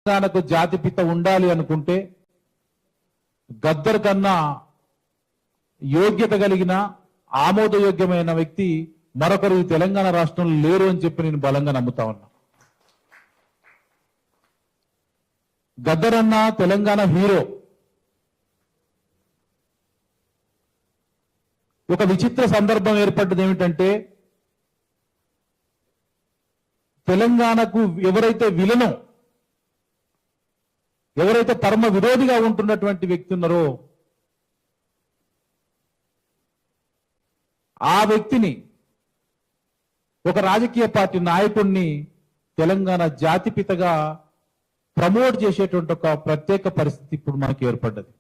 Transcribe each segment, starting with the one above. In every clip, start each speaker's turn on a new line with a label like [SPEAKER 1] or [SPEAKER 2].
[SPEAKER 1] తెలంగాణకు జాతిపిత ఉండాలి అనుకుంటే గద్దర్ కన్నా యోగ్యత కలిగిన ఆమోదయోగ్యమైన వ్యక్తి మరొకరు ఈ తెలంగాణ రాష్ట్రంలో లేరు అని చెప్పి నేను బలంగా నమ్ముతా ఉన్నా. గద్దర్ అన్న తెలంగాణ హీరో. ఒక విచిత్ర సందర్భం ఏర్పడ్డది ఏమిటంటే, తెలంగాణకు ఎవరైతే విలనో, ఎవరైతే పరమ విరోధిగా ఉంటున్నటువంటి వ్యక్తి ఉన్నారో ఆ వ్యక్తిని, ఒక రాజకీయ పార్టీ నాయకుడిని తెలంగాణ జాతిపితగా ప్రమోట్ చేసేటువంటి ఒక ప్రత్యేక పరిస్థితి ఇప్పుడు మనకి ఏర్పడ్డది.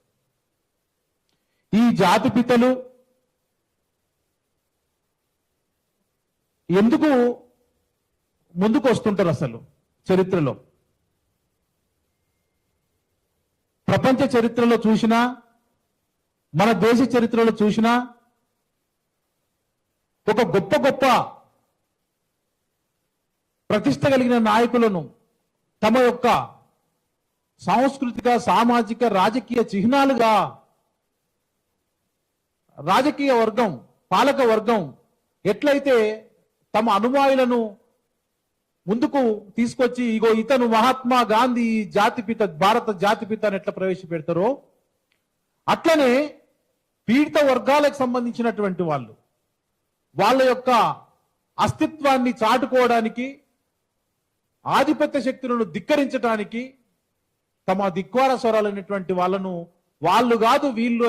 [SPEAKER 1] ఈ జాతిపితలు ఎందుకు ముందుకు వస్తుంటారు? అసలు చరిత్రలో, ప్రపంచ చరిత్రలో చూసినా, మన దేశ చరిత్రలో చూసినా, ఒక గొప్ప గొప్ప ప్రతిష్ట కలిగిన నాయకులను తమ యొక్క సాంస్కృతిక, సామాజిక, రాజకీయ చిహ్నాలుగా రాజకీయ వర్గం, పాలక వర్గం ఎట్లయితే తమ అనుయాయులను ముందుకు తీసుకొచ్చి, ఇగో ఇతను మహాత్మా గాంధీ జాతిపిత, భారత జాతిపిత అని ఎట్లా ప్రవేశపెడతారో, అట్లనే పీడిత వర్గాలకు సంబంధించినటువంటి వాళ్ళు వాళ్ళ యొక్క అస్తిత్వాన్ని చాటుకోవడానికి, ఆధిపత్య శక్తులను ధిక్కరించడానికి తమ ధిక్కార స్వరాలైనటువంటి వాళ్ళను, వాళ్ళు కాదు వీళ్ళు